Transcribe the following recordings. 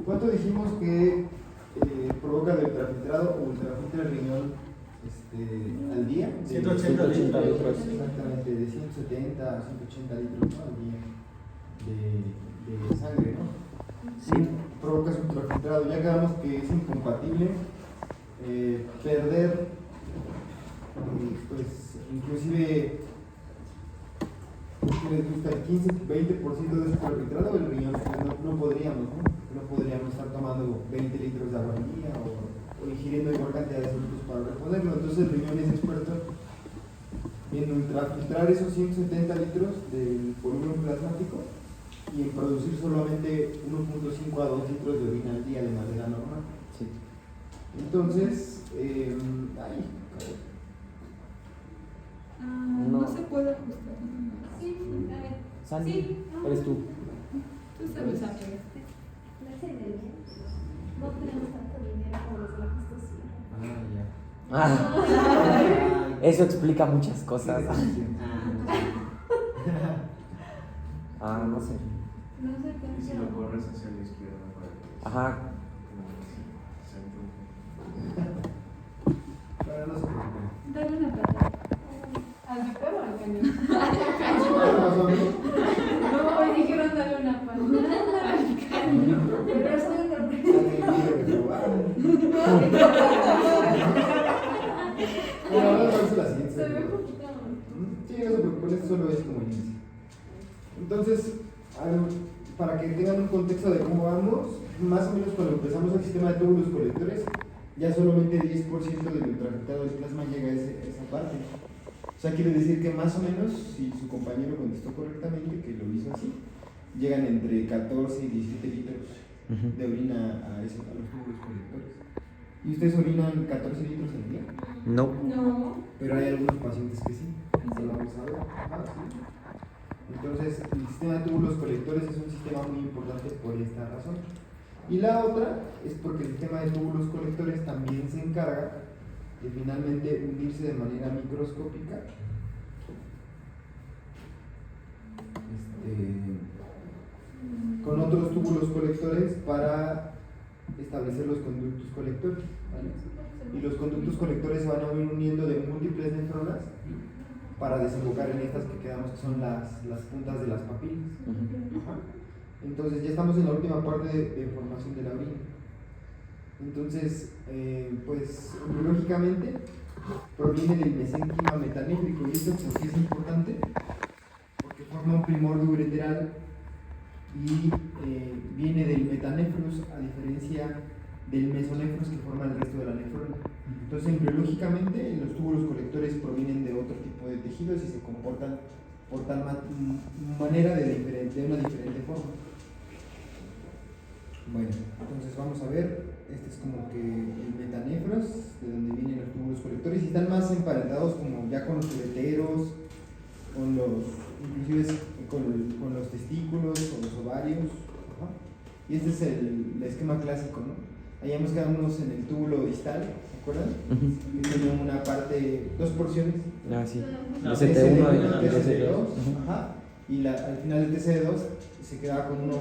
¿Cuánto dijimos que provoca de ultrafiltrado o ultrafiltra el riñón al día? 180 litros. Exactamente, de 170 a 180 litros, ¿no?, al día de sangre, ¿no? Sí. Provoca su ultrafiltrado. Ya quedamos que es incompatible perder, pues, inclusive, ¿qué les gusta? El 15-20% de su ultrafiltrado el riñón. No podríamos, ¿no? No podríamos estar tomando 20 litros de agua al día o ingiriendo igual cantidad de sólidos para reponerlo. Entonces el riñón es experto en ultrafiltrar esos 170 litros del volumen plasmático y en producir solamente 1.5 a 2 litros de orina al día de manera normal. Sí. Entonces, no se puede ajustar. Sí, a ver. Sandy, Sí, eres tú. Tú sabes, amiga. No sé de bien. No tenemos tanto dinero como los de la justicia. Eso explica muchas cosas. Sí. No sé. No sé Y si lo corres hacia la izquierda para que Ajá. Pero no se preocupen. Dale una patada. ¿Al doctor o al cañón? No, hoy dijeron dale una patada. Al cañón. Pero eso no lo Bueno, ahora vamos a la siguiente. Se ve un poquito. Sí, no se preocupen, esto solo es como inicio. Entonces, para que tengan un contexto de cómo vamos, más o menos cuando empezamos el sistema de túbulos colectores, ya solamente 10% del ultrafiltrado del plasma llega a esa parte. O sea, quiere decir que más o menos, si su compañero contestó correctamente, que lo hizo así, llegan entre 14 y 17 litros de orina a los túbulos colectores. ¿Y ustedes orinan 14 litros al día? No. No. Pero hay algunos pacientes que sí. Eso lo vamos a ver. Sí. Entonces, el sistema de túbulos colectores es un sistema muy importante por esta razón. Y la otra es porque el sistema de túbulos colectores también se encarga de finalmente unirse de manera microscópica con otros túbulos colectores para establecer los conductos colectores, ¿vale? Y los conductos colectores se van a ir uniendo de múltiples nefronas para desembocar en estas que quedamos, que son las puntas de las papilas. Entonces ya estamos en la última parte de formación de la orina. Entonces, pues biológicamente proviene del mesénquima metanéfrico, y esto pues es importante porque forma un primordio ureteral y viene del metanefros, a diferencia del mesonefros que forma el resto de la nefrona. Entonces, embriológicamente, los túbulos colectores provienen de otro tipo de tejidos y se comportan por tal manera de una diferente forma. Bueno, entonces vamos a ver, este es como que el metanefros, de donde vienen los túbulos colectores, y están más emparentados como ya con los ureteros, con inclusive con los testículos, con los ovarios, y este es el esquema clásico, ¿no? Ahí hemos quedado unos en el túbulo distal, ¿se acuerdan? Que tiene una parte, dos porciones. Sí. ST1 y ST2, y al final del TCD2 se quedaba con uno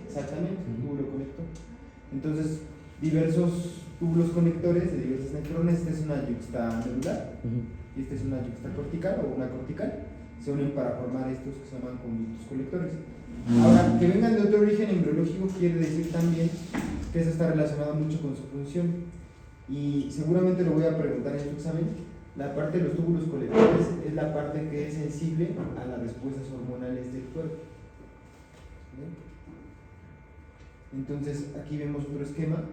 exactamente, un túbulo conector. Entonces, diversos túbulos conectores de diversas nefronas, esta es una yuxtamedular y esta es una yuxtacortical o una cortical, se unen para formar estos que se llaman conductos colectores. Ahora, que vengan de otro origen embriológico quiere decir también que eso está relacionado mucho con su función, y seguramente lo voy a preguntar en tu examen. La parte de los túbulos colectores es la parte que es sensible a las respuestas hormonales del cuerpo. ¿Bien? Entonces aquí vemos otro esquema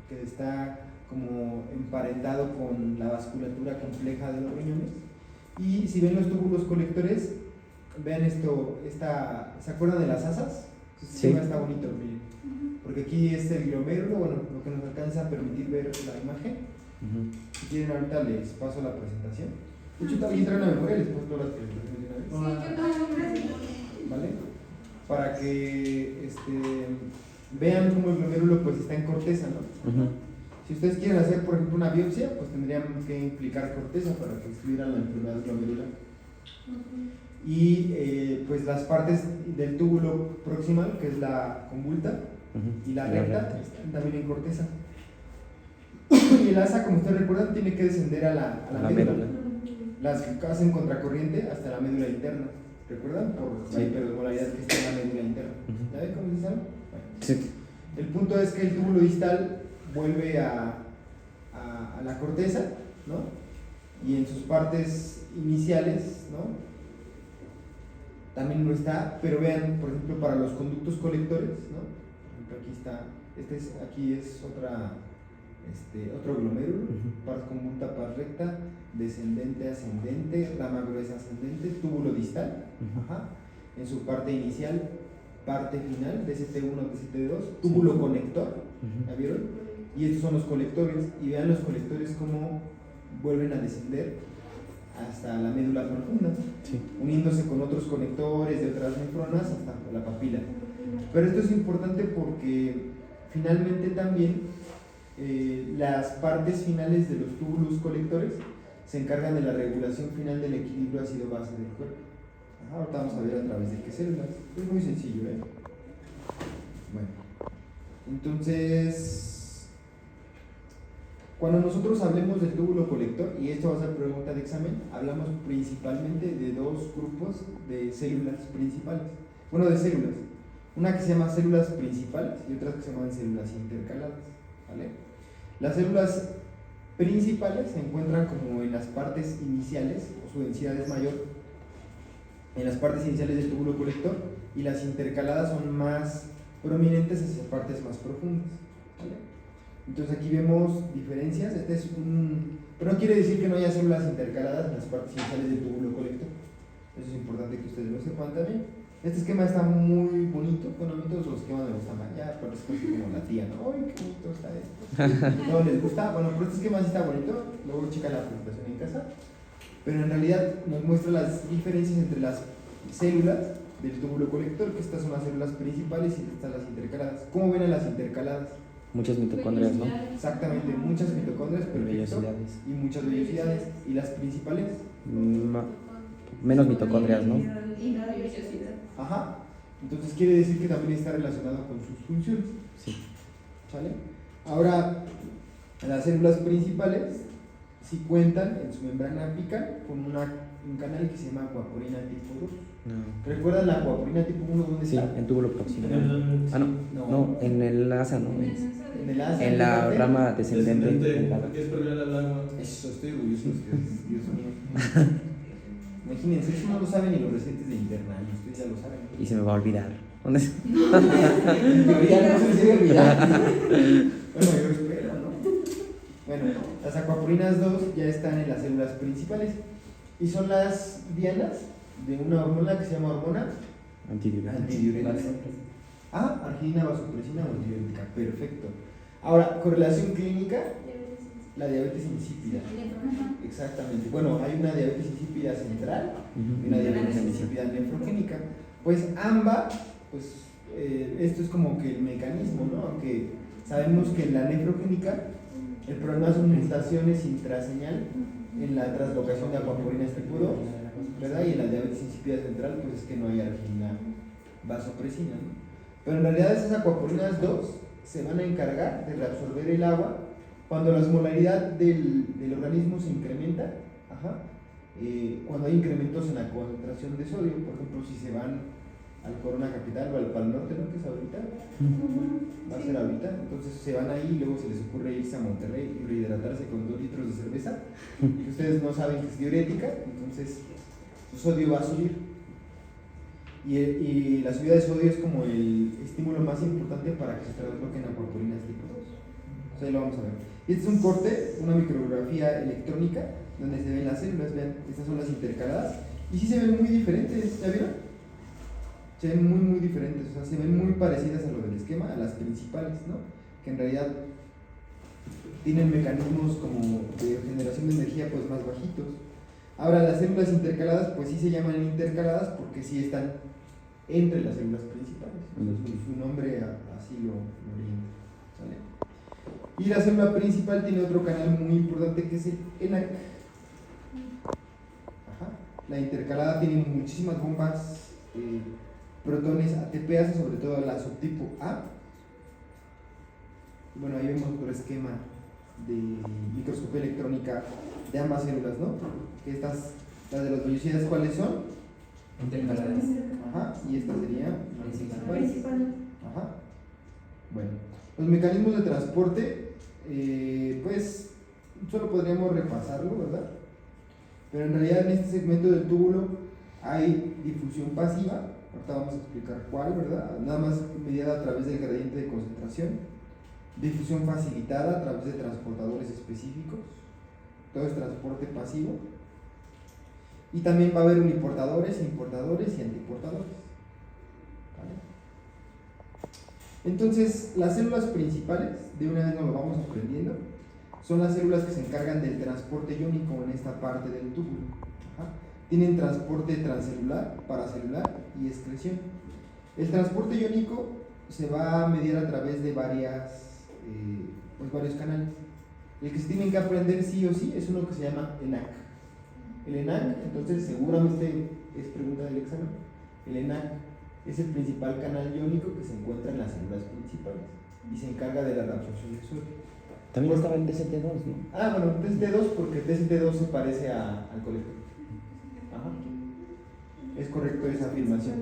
que está como emparentado con la vasculatura compleja de los riñones, y si ven los túbulos colectores, vean ¿se acuerdan de las asas? Sí. Está bonito, miren, porque aquí es el glomérulo, bueno, lo que nos alcanza a permitir ver la imagen. Si quieren, ahorita les paso la presentación. De hecho, también traen la memoria y les paso las presentaciones de una vez. Sí, yo tengo gracias. ¿Vale? Para que vean cómo el glomérulo pues está en corteza, ¿no? Si ustedes quieren hacer, por ejemplo, una biopsia, pues tendrían que implicar corteza para que estudiaran la enfermedad glomerular. Y pues las partes del túbulo proximal, que es la convulta, Ujú. y la La recta recta. están también en corteza. Y el asa, como ustedes recuerdan, tiene que descender a la La médula. médula. Las que hacen contracorriente hasta la médula interna. ¿Recuerdan? Por la Sí. hiperosmolaridad que está en la médula interna. Ujú. ¿Ya ven cómo se sabe? Bueno. Sí. El punto es que el túbulo distal vuelve a la corteza, ¿no? Y en sus partes iniciales, ¿no? También lo está, pero vean, por ejemplo, para los conductos colectores, ¿no? Por ejemplo, aquí está, aquí es otro glomérulo, Ujú. pars conjunta, pars recta, descendente, ascendente, rama gruesa ascendente, túbulo distal, Ujú. ajá, en su parte inicial, parte final, DCT1, DCT2, túbulo conector, ¿ya Ujú. vieron? Y estos son los colectores, y vean los colectores cómo vuelven a descender hasta la médula profunda, Sí. uniéndose con otros conectores de otras nefronas hasta la papila. Pero esto es importante porque finalmente también las partes finales de los túbulos colectores se encargan de la regulación final del equilibrio ácido-base del cuerpo. Ajá, ahorita vamos a ver a través de qué células. Es muy sencillo, ¿eh? Bueno, entonces, cuando nosotros hablemos del túbulo colector, y esto va a ser pregunta de examen, hablamos principalmente de dos grupos de células principales. Bueno, de células. Una que se llama células principales y otra que se llaman células intercaladas, ¿vale? Las células principales se encuentran como en las partes iniciales, o su densidad es mayor en las partes iniciales del túbulo colector, y las intercaladas son más prominentes hacia partes más profundas, ¿vale? Entonces aquí vemos diferencias. Pero no quiere decir que no haya células intercaladas en las partes iniciales del túbulo colector. Eso es importante que ustedes lo sepan también. Este esquema está muy bonito. Bueno, a mí todos los esquemas me gustan más. Ya parezco así como la tía, ¿no? ¡Ay, qué bonito está esto! No les gusta. Bueno, pero este esquema sí está bonito. Luego checa la presentación en casa. Pero en realidad nos muestra las diferencias entre las células del túbulo colector, que estas son las células principales y estas las intercaladas. ¿Cómo ven a las intercaladas? Muchas mitocondrias, ¿no? Exactamente, muchas mitocondrias, perfecto, Vellosidades. y muchas vellosidades. ¿Y las principales? Ma- Menos mitocondrias, ¿no? Y la vellosidad. Ajá. Entonces quiere decir que también está relacionado con sus funciones. Sí. ¿Sale? Ahora, las células principales sí cuentan en su membrana apical con un canal que se llama acuaporina tipo 2. No. ¿Recuerdan la acuaporina tipo 1 dónde Sí, está? en túbulo proximal. Ah, no. No, en el asa, ¿no? En el asa, En la parte. rama descendente. Aquí es permeable al agua. Eso, estoy orgulloso de ustedes, Dios mío. Imagínense, eso no lo saben ni los residentes de internado, ustedes ya lo saben. Y se me va a olvidar. ¿Dónde es? En teoría no se les debe olvidar. Bueno, yo espero, ¿no? Bueno, las acuaporinas 2 ya están en las células principales y son las dianas de una hormona que se llama hormona antidiurética. Ah, arginina vasopresina o antidiurética, perfecto. Ahora, correlación clínica, la diabetes insípida. Exactamente. Bueno, hay una diabetes insípida central y una diabetes insípida nefrogénica. Pues ambas, pues esto es como que el mecanismo, ¿no? Aunque sabemos que en la nefrogénica el problema son mutaciones intraseñal en la translocación de acuaporinas tipo 2, ¿verdad? Y en la diabetes insípida central, pues es que no hay arginina vasopresina, ¿no? Pero en realidad esas acuaporinas 2 se van a encargar de reabsorber el agua cuando la osmolaridad del organismo se incrementa, ajá, cuando hay incrementos en la concentración de sodio, por ejemplo, si se van al Corona Capital o al Pal Norte, ¿no? Que es ahorita, va a ser ahorita, entonces se van ahí y luego se les ocurre irse a Monterrey y rehidratarse con 2 litros de cerveza, que ustedes no saben que es diurética, entonces su sodio va a subir. Y la subida de sodio es como el estímulo más importante para que se transloquen acuaporinas tipo 2. O sea, ahí lo vamos a ver. Y este es un corte, una micrografía electrónica, donde se ven las células. Vean, estas son las intercaladas. Y sí se ven muy diferentes, ¿ya vieron? Se ven muy diferentes, o sea, se ven muy parecidas a lo del esquema, a las principales, ¿no? Que en realidad tienen mecanismos como de generación de energía pues más bajitos. Ahora, las células intercaladas, pues sí se llaman intercaladas porque sí están entre las células principales. Su nombre así lo orienta, ¿sale? Y la célula principal tiene otro canal muy importante que es el ENAC. Ajá. La intercalada tiene muchísimas bombas, protones ATPase, sobre todo la subtipo A, bueno, ahí vemos otro esquema de microscopía electrónica de ambas células, ¿no? Que estas, las de los velocidas, ¿cuáles son? Intercaladas. Ajá, y esta sería la principal. Principal. Ajá. Bueno, los mecanismos de transporte, pues solo podríamos repasarlo, ¿verdad? Pero en realidad en este segmento del túbulo hay difusión pasiva, ahorita vamos a explicar cuál, ¿verdad? Nada más mediada a través del gradiente de concentración, difusión facilitada a través de transportadores específicos, todo es transporte pasivo, y también va a haber uniportadores, importadores y antiportadores. ¿Vale? Entonces, las células principales, de una vez nos lo vamos aprendiendo, son las células que se encargan del transporte iónico en esta parte del túbulo. Ajá. Tienen transporte transcelular, paracelular y excreción. El transporte iónico se va a mediar a través de varios canales. El que se tienen que aprender sí o sí es uno que se llama ENaC. El ENaC, entonces seguramente es pregunta del examen, el ENaC es el principal canal iónico que se encuentra en las células principales y se encarga de la reabsorción de sodio. También estaba el DCT2, ¿no? Ah, bueno, DCT2 porque DCT2 se parece al colector. Ajá. Es correcto esa afirmación.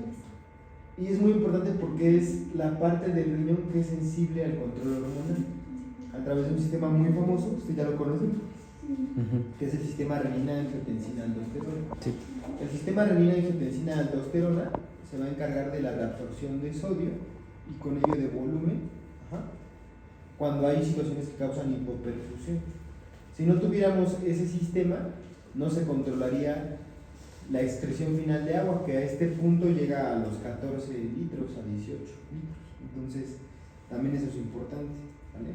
Y es muy importante porque es la parte del riñón que es sensible al control hormonal a través de un sistema muy famoso, usted ya lo conoce, que es el sistema renina-angiotensina-aldosterona. Sí. El sistema renina-angiotensina-aldosterona se va a encargar de la reabsorción de sodio y con ello de volumen, ajá, cuando hay situaciones que causan hipoperfusión. Si no tuviéramos ese sistema, no se controlaría la excreción final de agua, que a este punto llega a los 14 litros, a 18 litros. Entonces, también eso es importante, ¿vale?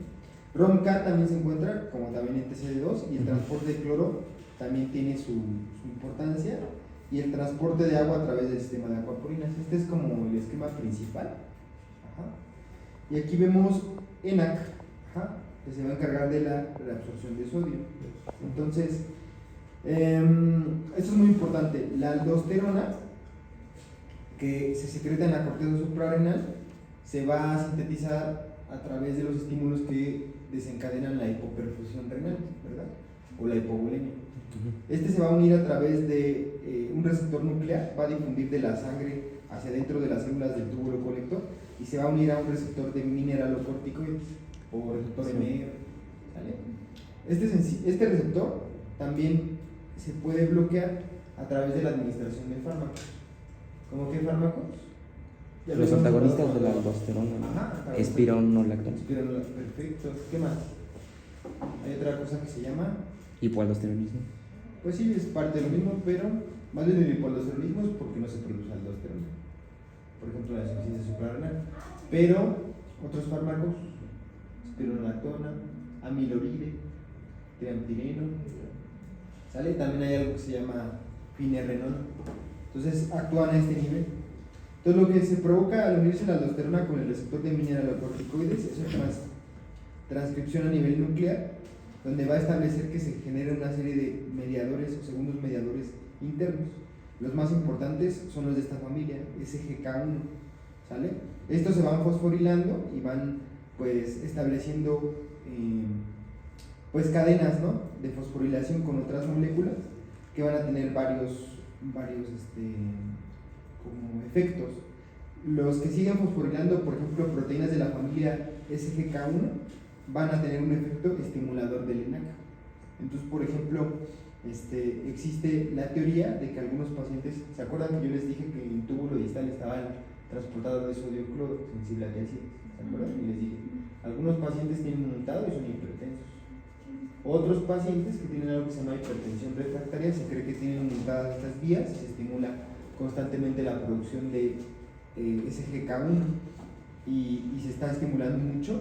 ROMK también se encuentra, como también en TCD2, y el transporte de cloro también tiene su importancia, y el transporte de agua a través del sistema de acuaporinas. Este es como el esquema principal. Ajá. Y aquí vemos ENaC, ajá, que se va a encargar de la reabsorción de sodio. Entonces, esto es muy importante. La aldosterona, que se secreta en la corteza suprarrenal, se va a sintetizar a través de los estímulos que desencadenan la hipoperfusión renal, ¿verdad? O la hipovolemia. Este se va a unir a través de un receptor nuclear, va a difundir de la sangre hacia dentro de las células del túbulo colector y se va a unir a un receptor de mineralocorticoides o receptor MR. ¿Sale? Este receptor también se puede bloquear a través de la administración de fármacos. ¿Cómo qué fármacos? Ya Los lo hemos antagonistas hablado. de la aldosterona. Ajá, Espironolactona. Perfecto. ¿Qué más? Hay otra cosa que se llama, Hipoaldosteronismo. pues sí, es parte de lo mismo, pero más bien el hipoaldosteronismo es porque no se produce aldosterona. Por ejemplo, la insuficiencia suprarrenal. Pero otros fármacos, espironolactona, amiloride, triamtireno, ¿sale? También hay algo que se llama finerenona. Entonces actúan a este nivel. Entonces lo que se provoca al unirse la aldosterona con el receptor de mineralocorticoides es una transcripción a nivel nuclear, donde va a establecer que se genera una serie de mediadores o segundos mediadores internos. Los más importantes son los de esta familia, SGK1, ¿sale? Estos se van fosforilando y van pues estableciendo pues cadenas, ¿no?, de fosforilación con otras moléculas que van a tener varios como efectos. Los que siguen fosforilando, por ejemplo, proteínas de la familia SGK1, van a tener un efecto estimulador del ENaC. Entonces, por ejemplo, existe la teoría de que algunos pacientes, ¿se acuerdan que yo les dije que en túbulo distal estaba el transportador de sodio cloro sensible a tiacida? ¿Se acuerdan? Y les dije, algunos pacientes tienen un untado y son hipertensos. Otros pacientes que tienen algo que se llama hipertensión refractaria, se cree que tienen untadas estas vías y se estimula constantemente la producción de SGK1 y se está estimulando mucho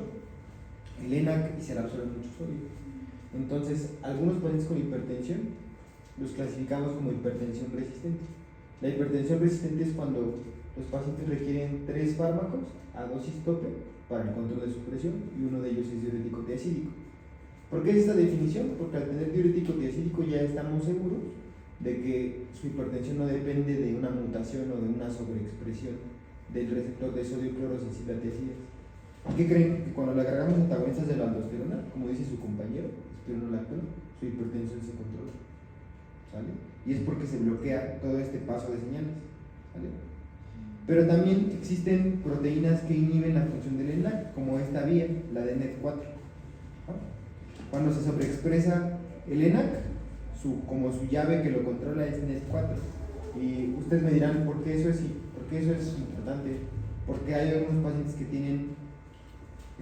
el ENaC y se le absorbe mucho sodio. Entonces, algunos pacientes con hipertensión los clasificamos como hipertensión resistente. La hipertensión resistente es cuando los pacientes requieren 3 fármacos a dosis tope para el control de su presión y uno de ellos es diurético tiacídico. ¿Por qué es esta definición? Porque al tener diurético tiacídico ya estamos seguros de que su hipertensión no depende de una mutación o de una sobreexpresión del receptor de sodio cloro sensible a tiacidas, ¿Qué creen? Que cuando le agregamos antagonistas de la aldosterona, como dice su compañero, espironolactona, su hipertensión se controla, ¿sale? Y es porque se bloquea todo este paso de señales, ¿sale? Pero también existen proteínas que inhiben la función del ENaC, como esta vía, la de NET4. ¿No? Cuando se sobreexpresa el ENaC, como su llave que lo controla es NET4. Y ustedes me dirán, ¿por qué eso es importante? Porque hay algunos pacientes que tienen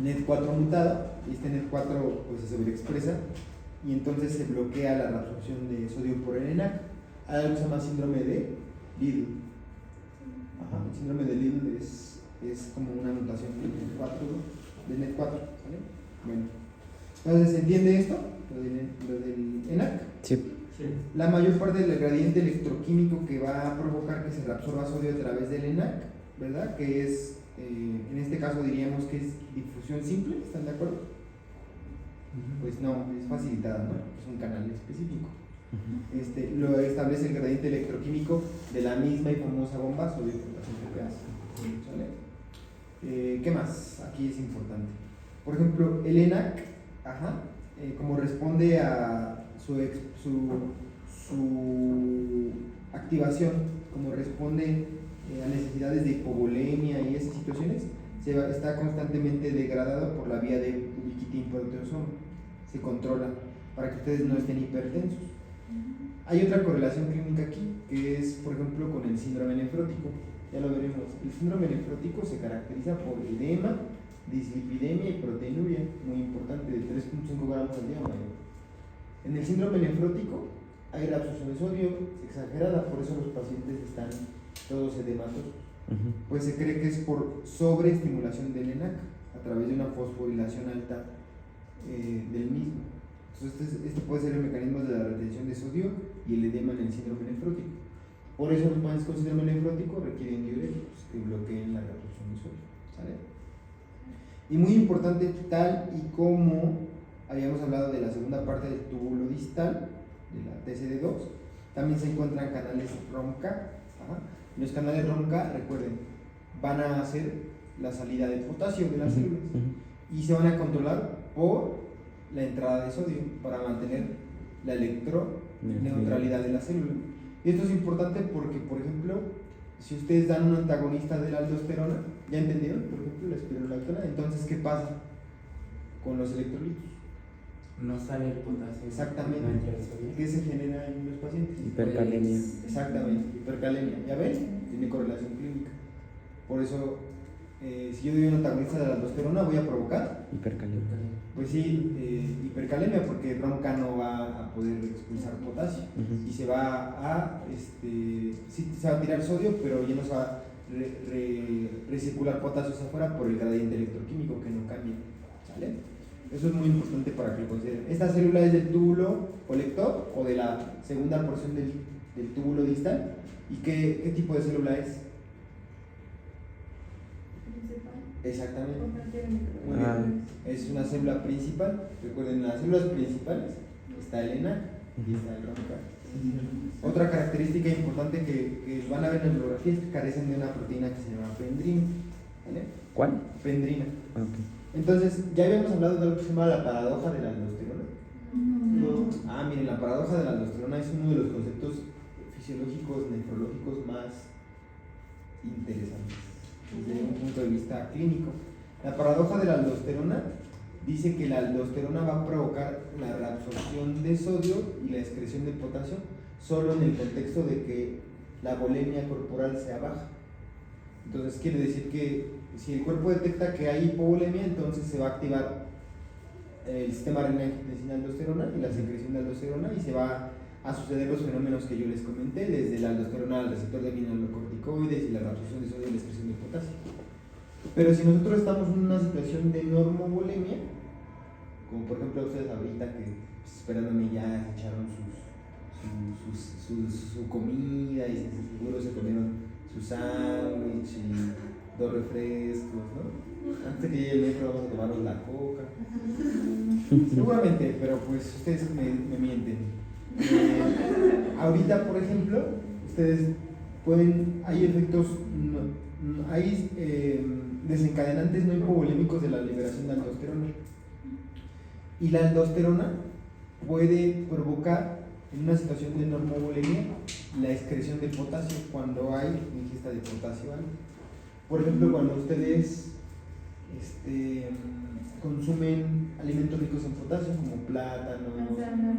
NET4 mutado, y este NET4 pues, se sobreexpresa, y entonces se bloquea la reabsorción de sodio por el ENaC. Hay algo que se llama síndrome de Liddle. Ajá, el síndrome de Liddle es como una mutación de NET4, ¿vale? Bueno, entonces, ¿se entiende esto? Lo del ENaC. Sí. Sí. La mayor parte del gradiente electroquímico que va a provocar que se reabsorba sodio a través del ENaC, ¿verdad? Que es, en este caso diríamos que es difusión simple, ¿están de acuerdo? Pues no, es facilitada, ¿no? Es un canal específico. Lo establece el gradiente electroquímico de la misma y famosa bomba sodio potasio PPase. ¿Sale? ¿Qué más? Aquí es importante. Por ejemplo, el ENaC, como responde a su activación, como responde a necesidades de hipovolemia y esas situaciones, está constantemente degradado por la vía de ubiquitin-proteasoma. Se controla para que ustedes no estén hipertensos. Hay otra correlación clínica aquí, que es, por ejemplo, con el síndrome nefrótico. Ya lo veremos. El síndrome nefrótico se caracteriza por edema, dislipidemia y proteinuria, muy importante, de 3.5 gramos al día mayor. En el síndrome nefrótico hay reabsorción de sodio exagerada, por eso los pacientes están todos edematosos. Pues se cree que es por sobreestimulación del ENaC a través de una fosforilación alta del mismo. Entonces este puede ser el mecanismo de la retención de sodio y el edema en el síndrome nefrótico. Por eso los pacientes con síndrome nefrótico requieren diuréticos que bloqueen la reabsorción de sodio, ¿sale? Y muy importante, tal y como habíamos hablado de la segunda parte del túbulo distal, de la TCD2, también se encuentran canales ROMK. Los canales ROMK, recuerden, van a hacer la salida de potasio de las células y se van a controlar por la entrada de sodio para mantener la electroneutralidad de la célula. Y esto es importante porque, por ejemplo, si ustedes dan un antagonista de la aldosterona, ¿ya entendieron? Por ejemplo, la espironolactona, entonces, ¿qué pasa con los electrolitos? No sale el potasio. Exactamente. No entra el sodio. ¿Qué se genera en los pacientes? Hipercalemia. Exactamente, hipercalemia. ¿Ya ven? Tiene correlación clínica. Por eso, si yo doy un antagonista de la aldosterona, voy a provocar, Hipercalemia. pues sí, hipercalemia, porque el ROMK no va a poder expulsar potasio y se va a, sí, se va a tirar sodio, pero ya no se va a recircular potasio hacia afuera por el gradiente electroquímico que no cambia, ¿sale? Eso es muy importante para que lo consideren. Esta célula es del túbulo colector o de la segunda porción del túbulo distal. ¿Y qué tipo de célula es? Exactamente. Muy bien. Es una célula principal. Recuerden, en las células principales está el ENaC y está el ROMK. Otra característica importante que van a ver en la bibliografía es que carecen de una proteína que se llama pendrina. ¿Vale? ¿Cuál? Pendrina. Okay. Entonces, ya habíamos hablado de algo que se llama la paradoja de la aldosterona. No. Miren, la paradoja de la aldosterona es uno de los conceptos fisiológicos, nefrológicos más interesantes desde un punto de vista clínico. La paradoja de la aldosterona dice que la aldosterona va a provocar la reabsorción de sodio y la excreción de potasio solo en el contexto de que la volemia corporal sea baja. Entonces quiere decir que si el cuerpo detecta que hay hipovolemia, entonces se va a activar el sistema renina-angiotensina-aldosterona y la secreción de aldosterona, y se va a suceder los fenómenos que yo les comenté, desde la aldosterona al receptor de aminoglucocorticoides y la reabsorción de sodio y la excreción de potasio. Pero si nosotros estamos en una situación de normovolemia, como por ejemplo ustedes ahorita que esperándome ya se echaron su comida y seguro se comieron su sándwich y 2 refrescos, ¿no? Antes de que llegue el metro vamos a tomarnos la coca. Seguramente, pero pues ustedes me mienten. Ahorita, por ejemplo, ustedes pueden, hay efectos, hay desencadenantes no hipovolémicos de la liberación de aldosterona. Y la aldosterona puede provocar, en una situación de normovolemia, la excreción de potasio cuando hay ingesta de potasio alta. Por ejemplo, cuando ustedes consumen alimentos ricos en potasio, como plátanos,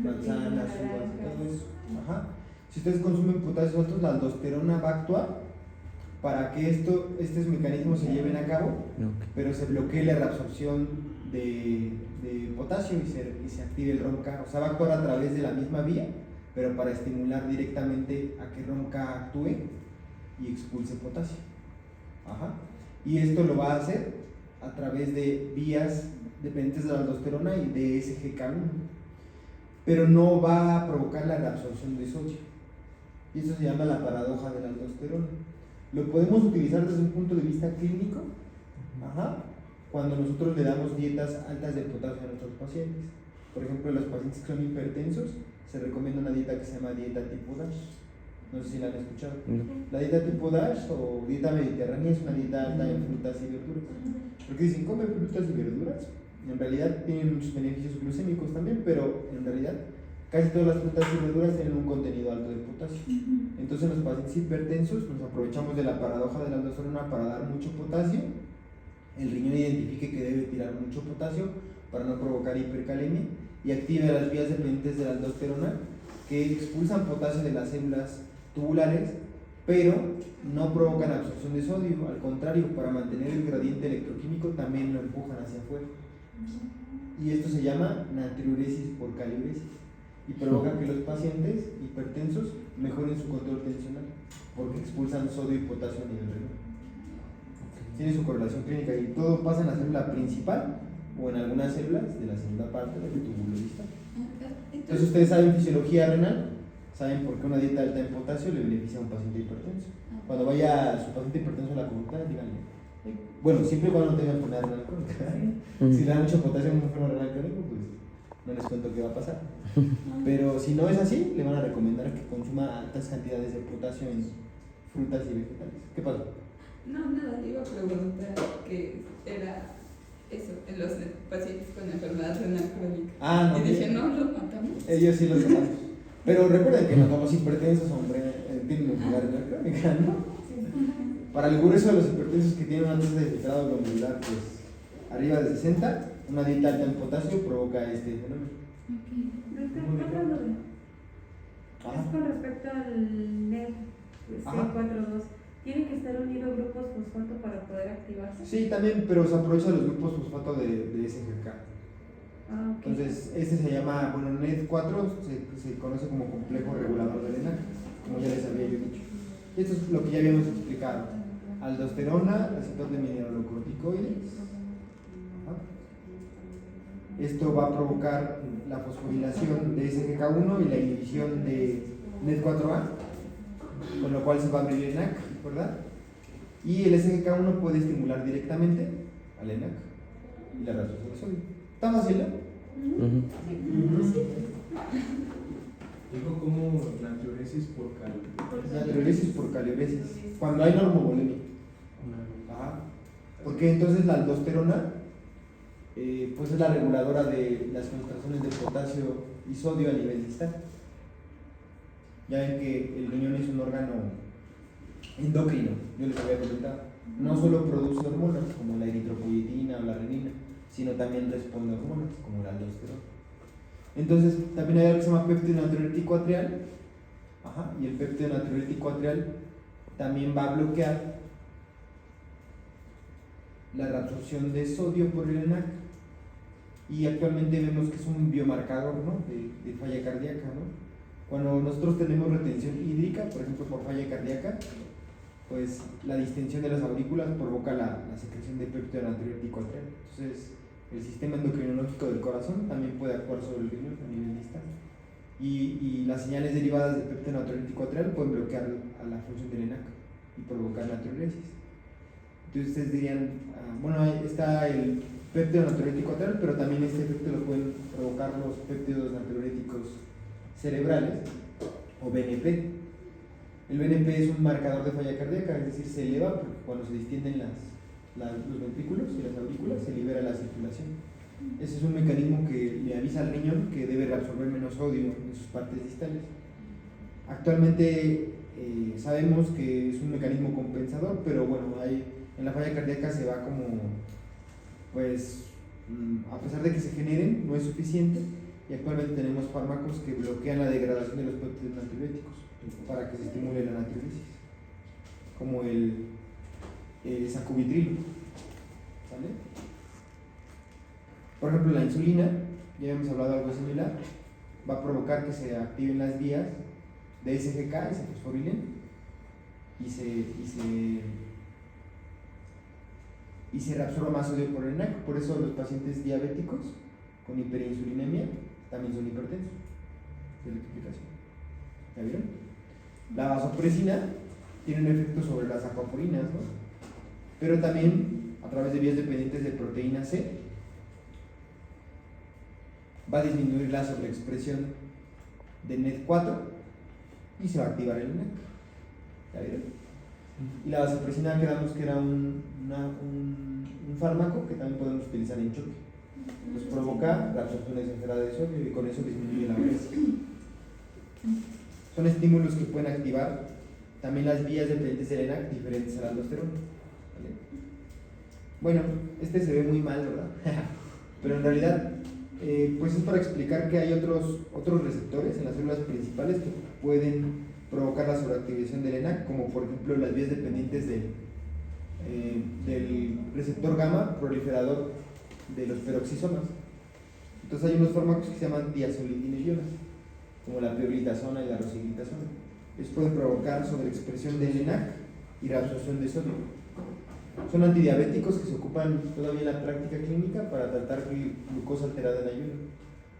manzanas, uvas, todo eso. Ajá. Si ustedes consumen potasio altos, la aldosterona va a actuar para que estos mecanismos se lleven a cabo, pero se bloquee la reabsorción de potasio y se active el ROMK. O sea, va a actuar a través de la misma vía, pero para estimular directamente a que ROMK actúe y expulse potasio. Ajá. Y esto lo va a hacer a través de vías dependientes de la aldosterona y de SGK1, pero no va a provocar la reabsorción de sodio. Y eso se llama la paradoja de la aldosterona. Lo podemos utilizar desde un punto de vista clínico, cuando nosotros le damos dietas altas de potasio a nuestros pacientes. Por ejemplo, los pacientes que son hipertensos, se recomienda una dieta que se llama dieta tipo DASH. No sé si la han escuchado. La dieta tipo DASH o dieta mediterránea es una dieta alta en frutas y verduras. Porque dicen, come frutas y verduras. En realidad tienen muchos beneficios glucémicos también, pero en realidad casi todas las frutas y verduras tienen un contenido alto de potasio. Entonces, en los pacientes hipertensos nos aprovechamos de la paradoja de la aldosterona para dar mucho potasio. El riñón identifique que debe tirar mucho potasio para no provocar hipercalemia y active las vías dependientes de la aldosterona que expulsan potasio de las células tubulares, pero no provocan absorción de sodio. Al contrario, para mantener el gradiente electroquímico también lo empujan hacia afuera. Y esto se llama natriuresis por caliuresis y provoca que los pacientes hipertensos mejoren su control tensional porque expulsan sodio y potasio a nivel renal. Tiene su correlación clínica y todo pasa en la célula principal o en algunas células de la segunda parte del túbulo distal. Entonces ustedes saben fisiología renal, saben por qué una dieta alta en potasio le beneficia a un paciente hipertenso. Cuando vaya su paciente hipertenso a la consulta, díganle, bueno, siempre y cuando no tengan enfermedad renal crónica. Si le dan mucho potasio a un enfermo renal crónico, pues no les cuento qué va a pasar. Pero si no es así, le van a recomendar que consuma altas cantidades de potasio en frutas y vegetales. ¿Qué pasa? No, nada, te iba a preguntar que era eso, en los pacientes con enfermedad renal crónica. No. Y dije, no, los matamos. Ellos sí los matamos. Pero recuerden que no somos hipertensos, hombre, tienen enfermedad renal crónica, ¿no? Para el grueso de los hipertensos que tienen un índice de filtrado glomerular, pues arriba de 60, una dieta alta en potasio provoca este fenómeno. Otra duda. Es con respecto al NED C42. ¿Tiene que estar unido grupos fosfato para poder activarse? Sí, también, pero se aprovecha los grupos fosfato de SGK. Okay. Entonces, este se llama, NED4 se conoce como complejo regulador del ENaC, como ya les había yo dicho. Esto es lo que ya habíamos explicado: aldosterona, receptor de mineralocorticoides. Esto va a provocar la fosforilación de SGK1 y la inhibición de NED4A, con lo cual se va a abrir el ENaC, ¿verdad? Y el SGK1 puede estimular directamente al ENaC y la reabsorción de sodio. ¿Está fácil, no? Dijo como natriuresis por caliuresis. Natriuresis por caliuresis, cuando hay normovolemia. Porque entonces la aldosterona pues es la reguladora de las concentraciones de potasio y sodio a nivel distal. Ya ven que el riñón es un órgano endocrino, yo les había comentado. No solo produce hormonas como la eritropoyetina o la renina, sino también responde a hormonas como la aldosterona. Entonces también hay algo que se llama péptido natriurético atrial, y el péptido natriurético atrial también va a bloquear la reabsorción de sodio por el ENaC, y actualmente vemos que es un biomarcador, ¿no?, de falla cardíaca, ¿no? Cuando nosotros tenemos retención hídrica, por ejemplo por falla cardíaca, pues la distensión de las aurículas provoca la secreción de péptido natriurético atrial. Entonces el sistema endocrinológico del corazón también puede actuar sobre el riñón a nivel distal, y las señales derivadas del péptido natriurético atrial pueden bloquear a la función del ENaC y provocar natriuresis. Entonces ustedes dirían, bueno, ahí está el péptido natriurético atrial, pero también este efecto lo pueden provocar los péptidos natriuréticos cerebrales o BNP. El BNP es un marcador de falla cardíaca, es decir, se eleva porque cuando se distienden los ventrículos y las aurículas, se libera la circulación. Ese es un mecanismo que le avisa al riñón que debe reabsorber menos sodio en sus partes distales. Actualmente sabemos que es un mecanismo compensador, pero bueno, en la falla cardíaca se va como, pues, a pesar de que se generen, no es suficiente, y actualmente tenemos fármacos que bloquean la degradación de los péptidos natriuréticos para que se estimule la natriuresis, como el sacubitrilo, ¿vale? Por ejemplo, la insulina, ya hemos hablado de algo similar, va a provocar que se activen las vías de SGK y se fosforilen y se reabsorba más sodio por el ENaC. Por eso los pacientes diabéticos con hiperinsulinemia también son hipertensos. Es la explicación. ¿Ya vieron? La vasopresina tiene un efecto sobre las acuaporinas, ¿no? Pero también a través de vías dependientes de proteína C va a disminuir la sobreexpresión de NET4 y se va a activar el ENaC. ¿Ya vieron? Y la vasopresina quedamos que era un fármaco que también podemos utilizar en choque. Nos provoca la absorción exagerada de sodio y con eso disminuye la obesidad. Son estímulos que pueden activar también las vías dependientes del ENaC diferentes a la aldosterona. ¿Vale? Bueno, este se ve muy mal, ¿verdad? Pero en realidad pues es para explicar que hay otros receptores en las células principales que pueden provocar la sobreactivación del ENaC, como por ejemplo las vías dependientes del receptor gamma proliferador de los peroxisomas. Entonces hay unos fármacos que se llaman diazolidinedionas, como la pioglitazona y la rosiglitazona. Ellos pueden provocar sobreexpresión del ENaC y reabsorción de sodio. Son antidiabéticos que se ocupan todavía en la práctica clínica para tratar glucosa alterada en ayuno.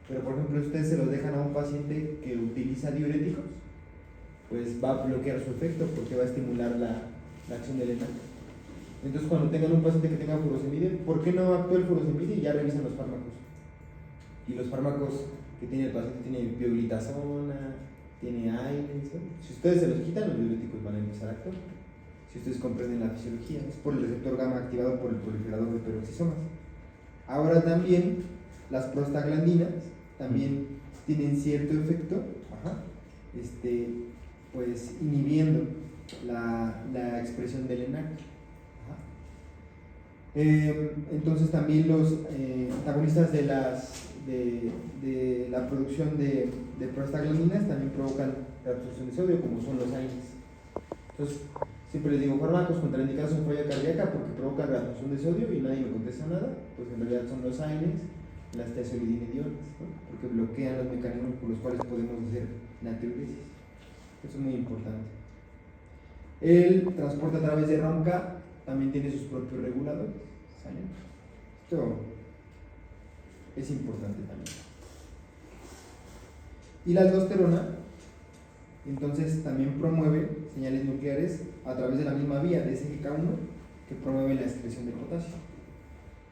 Pero por ejemplo, ustedes se los dejan a un paciente que utiliza diuréticos, pues va a bloquear su efecto porque va a estimular la acción del ENaC. Entonces cuando tengan un paciente que tenga furosemide, ¿por qué no actúa el furosemide? Y ya revisan los fármacos. Y los fármacos que tiene el paciente tienen pioglitazona, tiene AINES, ¿no? Si ustedes se los quitan, los diuréticos van a empezar a actuar. Si ustedes comprenden la fisiología, es por el receptor gamma activado por el proliferador de peroxisomas. Ahora también las prostaglandinas también tienen cierto efecto, pues inhibiendo la expresión del ENaC. Entonces también los antagonistas de la producción de prostaglandinas también provocan la absorción de sodio, como son los AINES. Entonces siempre les digo fármacos contraindicados en falla cardíaca porque provocan reabsorción de sodio y nadie me contesta nada, pues en realidad son los AINES, las tiazolidinedionas, ¿no? Porque bloquean los mecanismos por los cuales podemos hacer natriuresis. Eso es muy importante. El transporte a través de ROMCA también tiene sus propios reguladores, ¿sale? Esto es importante también. Y la aldosterona entonces también promueve señales nucleares a través de la misma vía de SGK1 que promueve la excreción de potasio.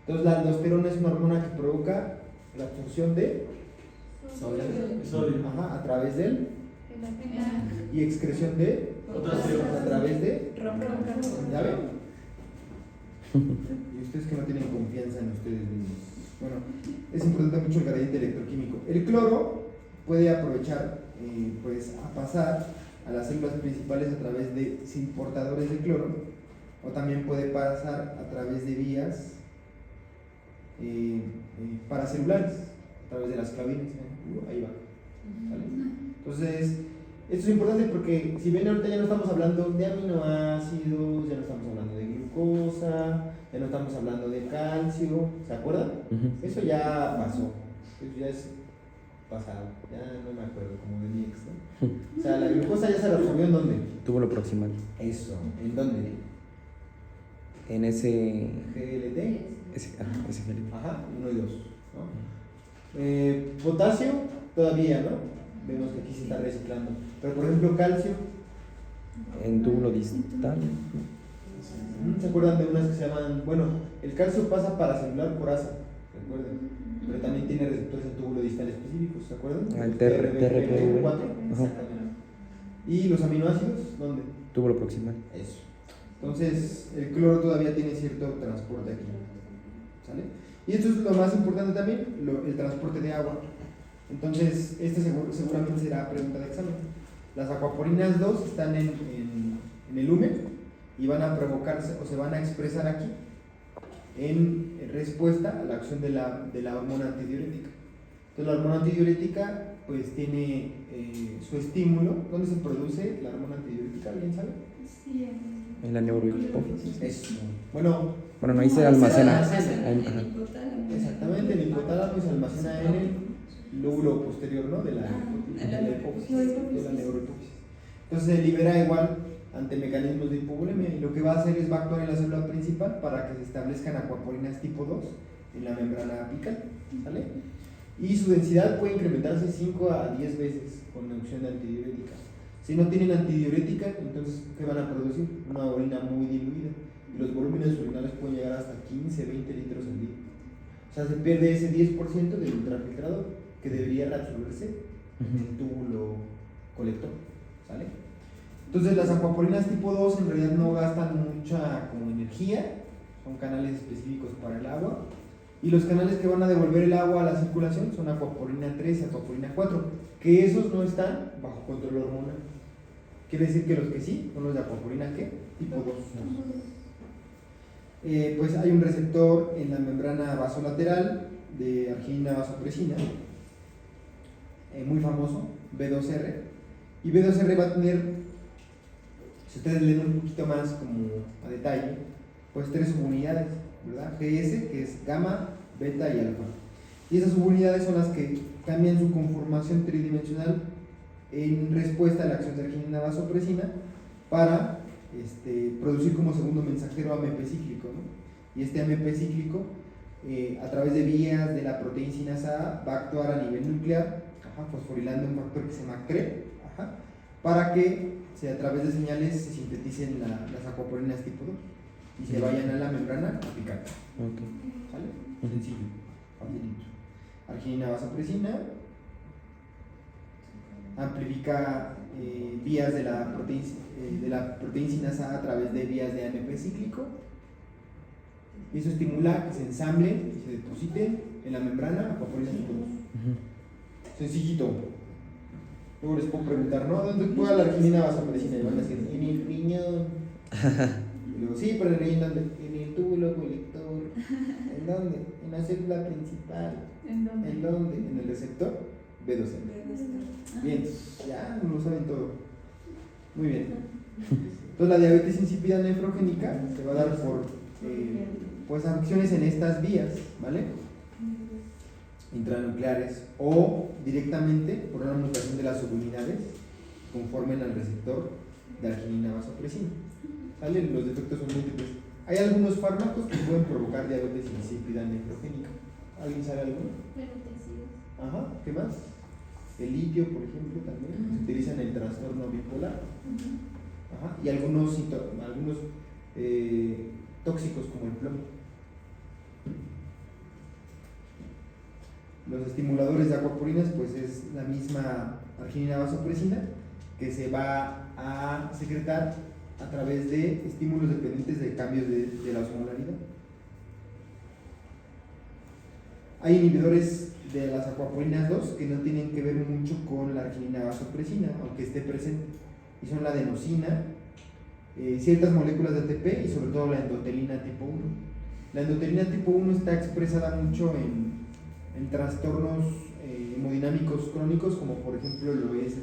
Entonces la aldosterona es una hormona que provoca la absorción de sodio a través del y excreción de potasio a través de ¿ya ven? Y ustedes que no tienen confianza en ustedes mismos. Bueno, es importante mucho el gradiente electroquímico. El cloro puede aprovechar pues a pasar a las células principales a través de portadores de cloro, o también puede pasar a través de vías paracelulares, a través de las clavinas. Ahí va. ¿Vale? Entonces, esto es importante porque si ven ahorita ya no estamos hablando de aminoácidos, ya no estamos hablando de glucosa, ya no estamos hablando de calcio, ¿se acuerdan? Eso ya pasó, eso ya es pasado, ya no me acuerdo, como de mi ex, ¿no? O sea, la glucosa ya se reabsorbió ¿en dónde? Túbulo proximal. Eso, ¿en dónde? En ese GLT. ese GLT. Ajá, 1 y 2, ¿no? Potasio, todavía, ¿no? Vemos que aquí se está reciclando. Pero por ejemplo, calcio. En túbulo distal. ¿Se acuerdan de unas que se llaman? Bueno, el calcio pasa paracelular por ASA, recuerden. Pero también tiene receptores en túbulo distal específicos, ¿se acuerdan? El TRPV4. Exactamente. ¿Y los aminoácidos? ¿Dónde? Túbulo proximal. Eso. Entonces, el cloro todavía tiene cierto transporte aquí, ¿sale? Y esto es lo más importante también, el transporte de agua. Entonces, seguramente será pregunta de examen. Las aquaporinas 2 están en el lumen y van a provocarse o se van a expresar aquí en respuesta a la acción de la hormona antidiurética. Entonces, la hormona antidiurética pues tiene su estímulo. ¿Dónde se produce la hormona antidiurética? ¿Alguien sabe? Sí, En la neurohipófisis. Eso. Bueno, Bueno, ahí se almacena. en el Ajá. hipotálamo. exactamente, el hipotálamo se almacena en el lóbulo posterior, ¿no? De la hipófisis, de la neurohipófisis. Entonces se libera igual ante mecanismos de hipovolemia y lo que va a hacer es va a actuar en la célula principal para que se establezcan aquaporinas tipo 2 en la membrana apical, ¿sale? Y su densidad puede incrementarse 5 a 10 veces con la acción antidiurética. Si no tienen antidiurética, entonces ¿qué van a producir? Una orina muy diluida. Y los volúmenes urinarios pueden llegar hasta 15, 20 litros al día. O sea, se pierde ese 10% del ultrafiltrado que debería reabsorberse en el túbulo colector, ¿sale? Entonces las aquaporinas tipo 2 en realidad no gastan mucha como energía, son canales específicos para el agua, y los canales que van a devolver el agua a la circulación son aquaporina 3 y aquaporina 4, que esos no están bajo control hormonal. Quiere decir que los que sí son los de aquaporina ¿qué? Tipo 2. Pues hay un receptor en la membrana vasolateral de arginina vasopresina, muy famoso, B2R, y B2R va a tener, si ustedes leen un poquito más como a detalle, pues 3 subunidades, ¿verdad? GS, que es gamma, beta y alfa. Y esas subunidades son las que cambian su conformación tridimensional en respuesta a la acción de arginina vasopresina para producir como segundo mensajero AMP cíclico, ¿no? Y este AMP cíclico, a través de vías de la proteína sinasa A, va a actuar a nivel nuclear, fosforilando un factor que se llama CRE, para que a través de señales se sinteticen las aquaporinas tipo 2 y se vayan a la membrana apical. Okay. ¿Sale? Sencillo, facilito. Arginina vasopresina amplifica vías de la proteína sinasa A través de vías de AMP cíclico, y eso estimula que se ensamblen y se depositen en la membrana aquaporinas tipo 2. Sencillito. Luego les puedo preguntar, ¿no? ¿Dónde actúa la arginina vasopresina? Y van a decir, en el riñón. Y luego, sí, pero en el riñón, ¿dónde? En el túbulo colector. ¿En dónde? En la célula principal. ¿En dónde? ¿En dónde? En el receptor B12. Bien, ya lo saben todo. Muy bien. Entonces la diabetes insípida nefrogénica se va a dar por pues afecciones en estas vías, ¿vale? Intranucleares o directamente por una mutación de las subunidades que conformen al receptor de arginina vasopresina. ¿Sale? Los defectos son múltiples. Hay algunos fármacos que pueden provocar diabetes insípida nefrogénica. ¿Alguien sabe alguno? Ajá, ¿qué más? El litio, por ejemplo, también se utiliza en el trastorno bipolar. Ajá, y algunos tóxicos como el plomo. Los estimuladores de aquaporinas, pues es la misma arginina vasopresina que se va a secretar a través de estímulos dependientes de cambios de la osmolaridad. Hay inhibidores de las aquaporinas 2 que no tienen que ver mucho con la arginina vasopresina, aunque esté presente, y son la adenosina, ciertas moléculas de ATP y sobre todo la endotelina tipo 1. La endotelina tipo 1 está expresada mucho en trastornos hemodinámicos crónicos, como por ejemplo lo es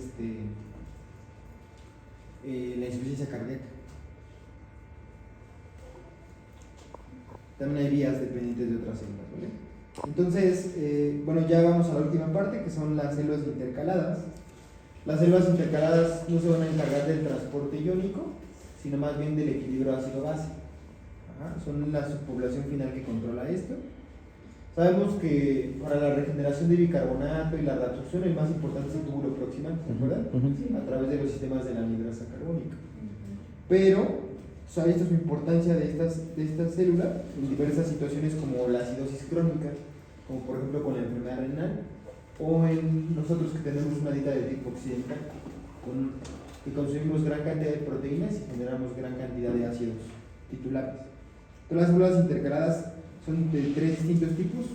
la insuficiencia cardíaca. También hay vías dependientes de otras células, ¿vale? Entonces, bueno, ya vamos a la última parte, que son las células intercaladas. Las células intercaladas no se van a encargar del transporte iónico, sino más bien del equilibrio ácido-base. Son la subpoblación final que controla esto. Sabemos que para la regeneración de bicarbonato y la reabsorción el más importante es el túbulo proximal, ¿se acuerdan? A través de los sistemas de la anhidrasa carbónica. Pero se ha visto su importancia de estas células en diversas situaciones como la acidosis crónica, como por ejemplo con la enfermedad renal, o en nosotros que tenemos una dieta de tipo occidental, con que consumimos gran cantidad de proteínas y generamos gran cantidad de ácidos titulares. Todas las células intercaladas son de 3 distintos tipos.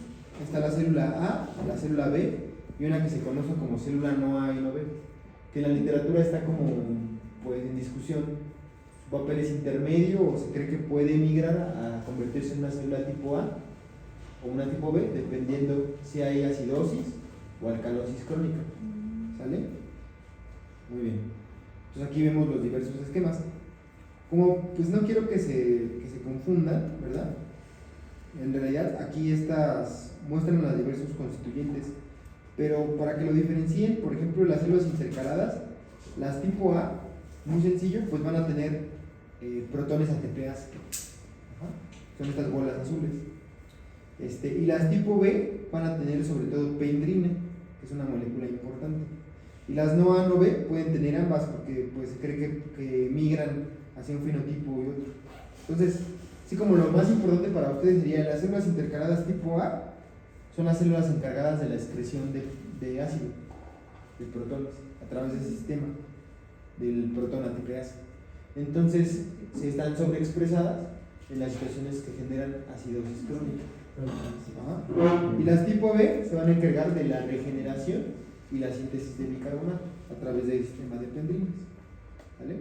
Está la célula A, la célula B y una que se conoce como célula no A y no B, que en la literatura está como pues en discusión. Su papel es intermedio o se cree que puede migrar a convertirse en una célula tipo A o una tipo B, dependiendo si hay acidosis o alcalosis crónica. ¿Sale? Muy bien. Entonces aquí vemos los diversos esquemas. Como pues no quiero que se confundan, ¿verdad? En realidad aquí estas muestran los diversos constituyentes, pero para que lo diferencien, por ejemplo, las células intercaladas, las tipo A, muy sencillo, pues van a tener protones ATPase. Son estas bolas azules. Y las tipo B van a tener sobre todo pendrina, que es una molécula importante. Y las no A, no B pueden tener ambas porque pues, se cree que migran hacia un fenotipo y otro. Entonces, así como lo más importante para ustedes sería las células intercaladas tipo A, son las células encargadas de la excreción de ácido, de protones, a través del sistema del protón ATPase. Entonces, se están sobreexpresadas en las situaciones que generan acidosis crónica. Ajá. Y las tipo B se van a encargar de la regeneración y la síntesis de bicarbonato a través del sistema de pendrinas. ¿Vale?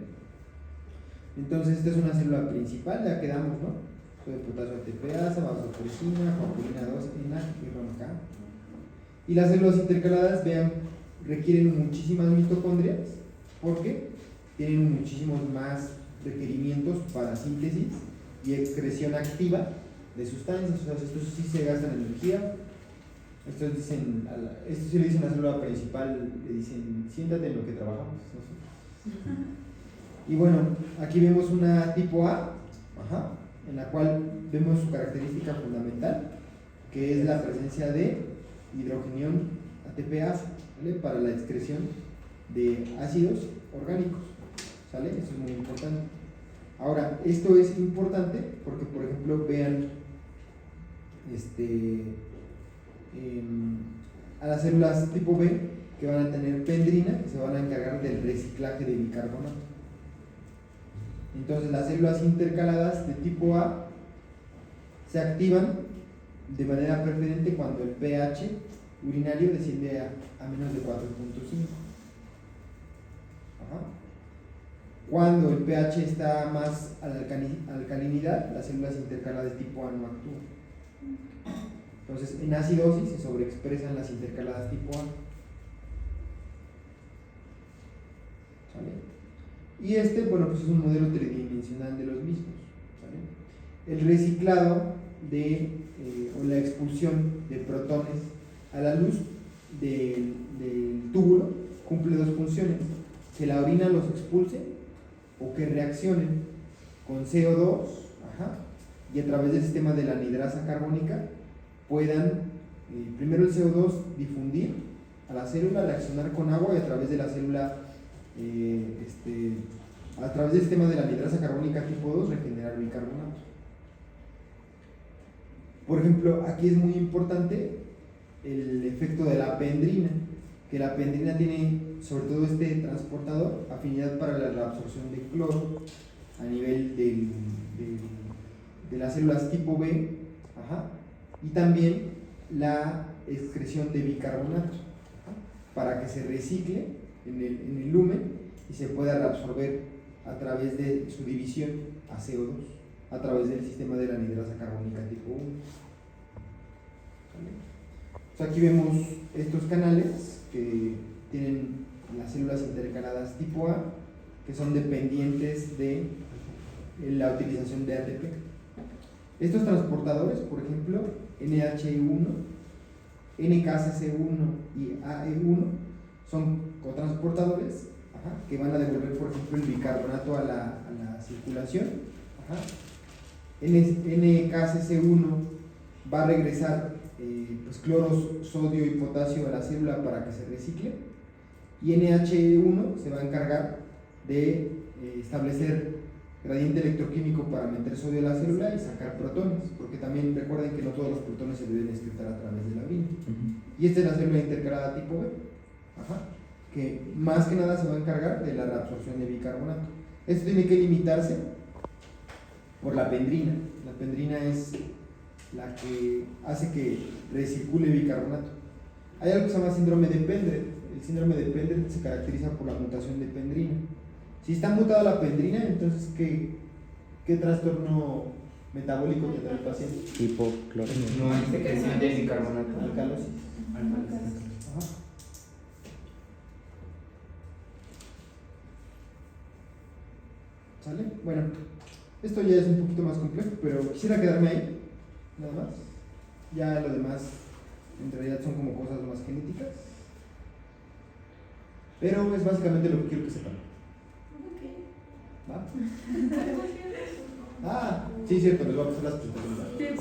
Entonces esta es una célula principal, ya quedamos, ¿no? Sodio de potasio ATPase, vasopresina, coagulina 2, ENA y ROMK. Y las células intercaladas, vean, requieren muchísimas mitocondrias porque tienen muchísimos más requerimientos para síntesis y excreción activa de sustancias. O sea, estos sí se gastan energía. Esto sí le dicen a la célula principal, le dicen siéntate en lo que trabajamos, no sé. Y bueno, aquí vemos una tipo A, en la cual vemos su característica fundamental, que es la presencia de hidrogenión ATPase, ¿vale? Para la excreción de ácidos orgánicos, ¿sale? Esto es muy importante. Ahora, esto es importante porque, por ejemplo, vean a las células tipo B que van a tener pendrina, que se van a encargar del reciclaje de bicarbonato. Entonces las células intercaladas de tipo A se activan de manera preferente cuando el pH urinario desciende a menos de 4.5. Cuando el pH está más a la alcalinidad, las células intercaladas de tipo A no actúan. Entonces en acidosis se sobreexpresan las intercaladas tipo A. ¿Sale? Y bueno, pues es un modelo tridimensional de los mismos. ¿Sale? El reciclado o la expulsión de protones a la luz del túbulo cumple dos funciones: que la orina los expulse o que reaccionen con CO2 y a través del sistema de la anidrasa carbónica puedan primero el CO2 difundir a la célula, reaccionar con agua y a través de la célula a través del sistema de la anidrasa carbónica tipo 2 regenerar bicarbonato. Por ejemplo, aquí es muy importante el efecto de la pendrina, que la pendrina tiene sobre todo este transportador afinidad para la reabsorción de cloro a nivel de las células tipo B, y también la excreción de bicarbonato para que se recicle en el lumen y se pueda reabsorber a través de su división a CO2 a través del sistema de la anidrasa carbónica tipo 1. Entonces aquí vemos estos canales que tienen las células intercaladas tipo A, que son dependientes de la utilización de ATP. Estos transportadores, por ejemplo, NH1, NKCC1 y AE1, son cotransportadores que van a devolver, por ejemplo, el bicarbonato a la circulación. NKCC1 va a regresar pues, cloro, sodio y potasio a la célula para que se recicle, y NH1 se va a encargar de establecer gradiente electroquímico para meter sodio a la célula y sacar protones, porque también recuerden que no todos los protones se deben excretar a través de la orina. Y esta es la célula intercalada tipo B. que más que nada se va a encargar de la reabsorción de bicarbonato. Esto tiene que limitarse por la pendrina. La pendrina es la que hace que recircule bicarbonato. Hay algo que se llama síndrome de Pendred. El síndrome de Pendred se caracteriza por la mutación de pendrina. Si está mutada la pendrina, entonces ¿qué trastorno metabólico tendrá el paciente? Hipocloremia. No hay secreción de bicarbonato. Alcalosis. Ajá. ¿Sale? Bueno, esto ya es un poquito más complejo, pero quisiera quedarme ahí, nada más. Ya lo demás, en realidad, son como cosas más genéticas. Pero es básicamente lo que quiero que sepan. ¿Va? Ah, sí, cierto, les voy a pasar las presentaciones.